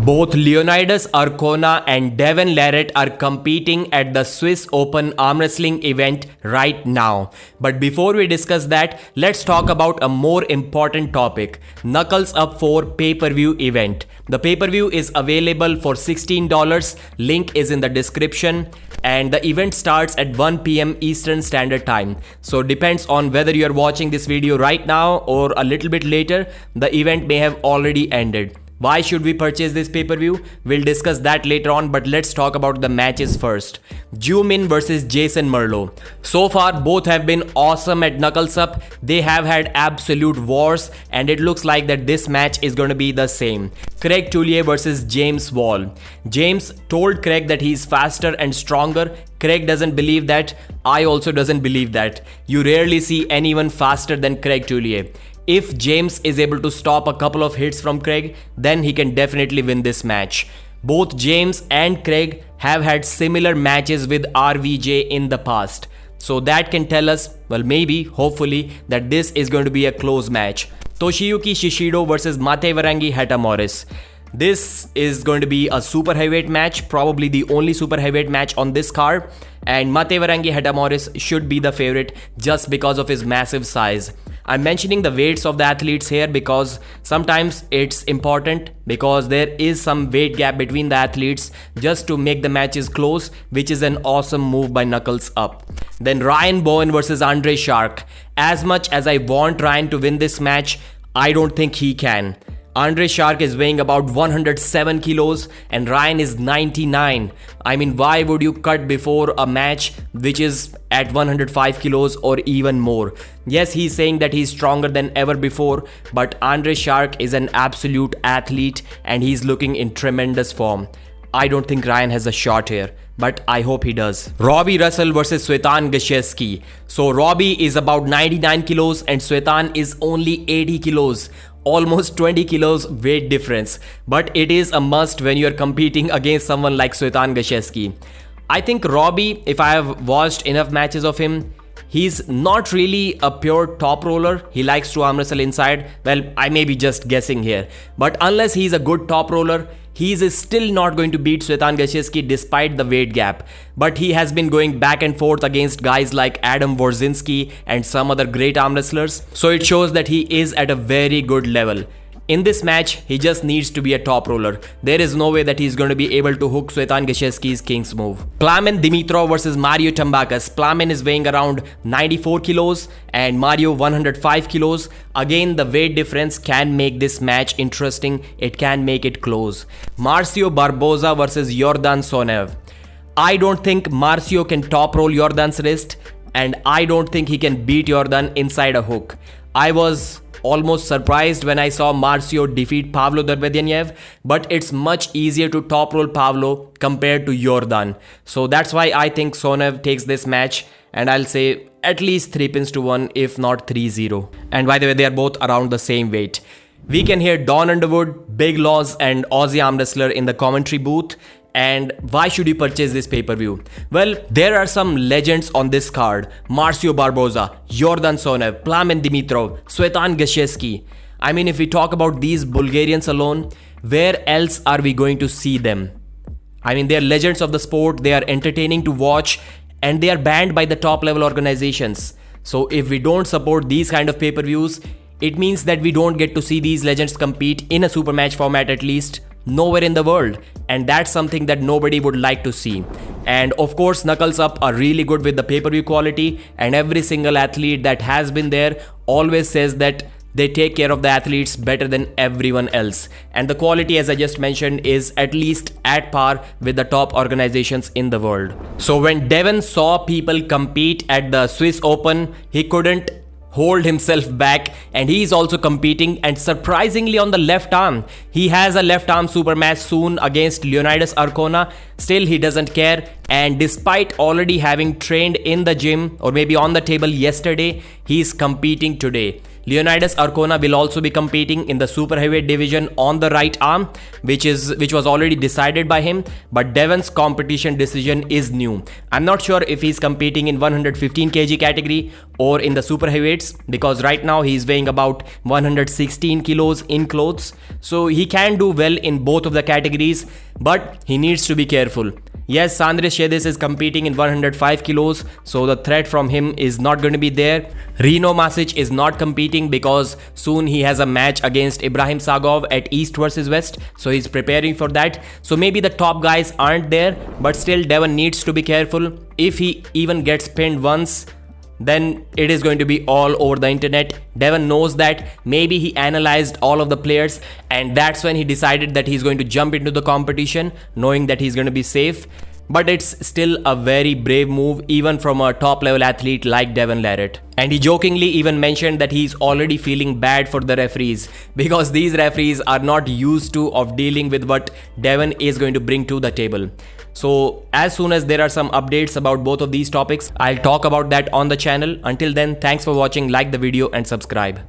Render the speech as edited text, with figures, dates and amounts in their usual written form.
Both Leonidas Arcona and Devon Larratt are competing at the Swiss Open arm wrestling event right now. But before we discuss that, let's talk about a more important topic, Knuckles Up 4 pay-per-view event. The pay-per-view is available for $16, link is in the description, and the event starts at 1 PM Eastern Standard Time. So depends on whether you are watching this video right now or a little bit later, the event may have already ended. Why should we purchase this pay-per-view? We'll discuss that later on, but let's talk about the matches first. Ju Min versus Jason Merlo. So far, both have been awesome at Knuckles Up. They have had absolute wars, and it looks like that this match is going to be the same. Craig Tullier versus James Wall. James told Craig that he's faster and stronger. Craig doesn't believe that. I also doesn't believe that. You rarely see anyone faster than Craig Tullier. If James is able to stop a couple of hits from Craig, then he can definitely win this match. Both James and Craig have had similar matches with RVJ in the past. So that can tell us, well, maybe, hopefully, that this is going to be a close match. Toshiyuki Shishido versus Matewarangi Hatamoris. This is going to be a super heavyweight match, probably the only super heavyweight match on this card. And Matewarangi Hatamoris should be the favorite just because of his massive size. I'm mentioning the weights of the athletes here because sometimes it's important because there is some weight gap between the athletes just to make the matches close, which is an awesome move by Knuckles Up. Then Ryan Bowen versus Andrey Shark. As much as I want Ryan to win this match, I don't think he can. Andrey Shark is weighing about 107 kilos and Ryan is 99. I mean, why would you cut before a match which is at 105 kilos or even more? Yes, he's saying that he's stronger than ever before, but Andrey Shark is an absolute athlete and he's looking in tremendous form. I don't think Ryan has a shot here, but I hope he does. Robbie Russell versus Svetan Gashevsky. So Robbie is about 99 kilos and Svetan is only 80 kilos. Almost 20 kilos weight difference, but it is a must when you are competing against someone like Svetan Gashevsky. I think Robbie, if I have watched enough matches of him, he's not really a pure top roller. He likes to arm wrestle inside. Well, I may be just guessing here, but unless he's a good top roller, he's still not going to beat Svetan Gashevsky despite the weight gap. But he has been going back and forth against guys like Adam Wrzynski and some other great arm wrestlers. So it shows that he is at a very good level. In this match, he just needs to be a top roller. There is no way that he's going to be able to hook Svetan Gashevsky's King's move. Plamen Dimitrov versus Mario Tambakas. Plamen is weighing around 94 kilos and Mario 105 kilos. Again, the weight difference can make this match interesting. It can make it close. Marcio Barboza versus Yordan Sonev. I don't think Marcio can top roll Yordan's wrist, and I don't think he can beat Yordan inside a hook. I was almost surprised when I saw Marcio defeat Pavlo Darvedyanev, but it's much easier to top roll Pavlo compared to Yordan. So that's why I think Sonev takes this match, and I'll say at least 3-1 if not 3-0. And by the way, they are both around the same weight. We can hear Don Underwood, Big Laws and Aussie arm wrestler in the commentary booth. And why should you purchase this pay-per-view? Well, there are some legends on this card. Marcio Barboza, Yordan Sonev, Plamen Dimitrov, Svetan Gashevsky. I mean, if we talk about these Bulgarians alone, where else are we going to see them? I mean, they are legends of the sport, they are entertaining to watch, and they are banned by the top level organizations. So if we don't support these kind of pay-per-views, it means that we don't get to see these legends compete in a super match format, at least nowhere in the world, and that's something that nobody would like to see. And of course, Knuckles Up are really good with the pay-per-view quality, and every single athlete that has been there always says that they take care of the athletes better than everyone else, and the quality, as I just mentioned, is at least at par with the top organizations in the world. So when Devon saw people compete at the Swiss Open, he couldn't hold himself back, and he is also competing, and surprisingly on the left arm. He has a left arm super match soon against Leonidas Arcona. Still, he doesn't care, And despite already having trained in the gym or maybe on the table yesterday, he is competing today. Leonidas Arcona will also be competing in the super heavyweight division on the right arm, which was already decided by him, but Devon's competition decision is new. I'm not sure if he's competing in 115 kg category or in the super heavyweights, because right now he's weighing about 116 kilos in clothes, so he can do well in both of the categories, but he needs to be careful. Yes, Andrey is competing in 105 kilos, so the threat from him is not going to be there. Reno Masic is not competing because soon he has a match against Ibrahim Sagov at East versus West, so he's preparing for that. So maybe the top guys aren't there, but still Devon needs to be careful. If he even gets pinned once, then it is going to be all over the internet. Devon knows that. Maybe he analyzed all of the players, and that's when he decided that he's going to jump into the competition knowing that he's going to be safe. But it's still a very brave move even from a top level athlete like Devon Larratt. And he jokingly even mentioned that he's already feeling bad for the referees, because these referees are not used to of dealing with what Devon is going to bring to the table. So as soon as there are some updates about both of these topics, I'll talk about that on the channel. Until then, thanks for watching, like the video and subscribe.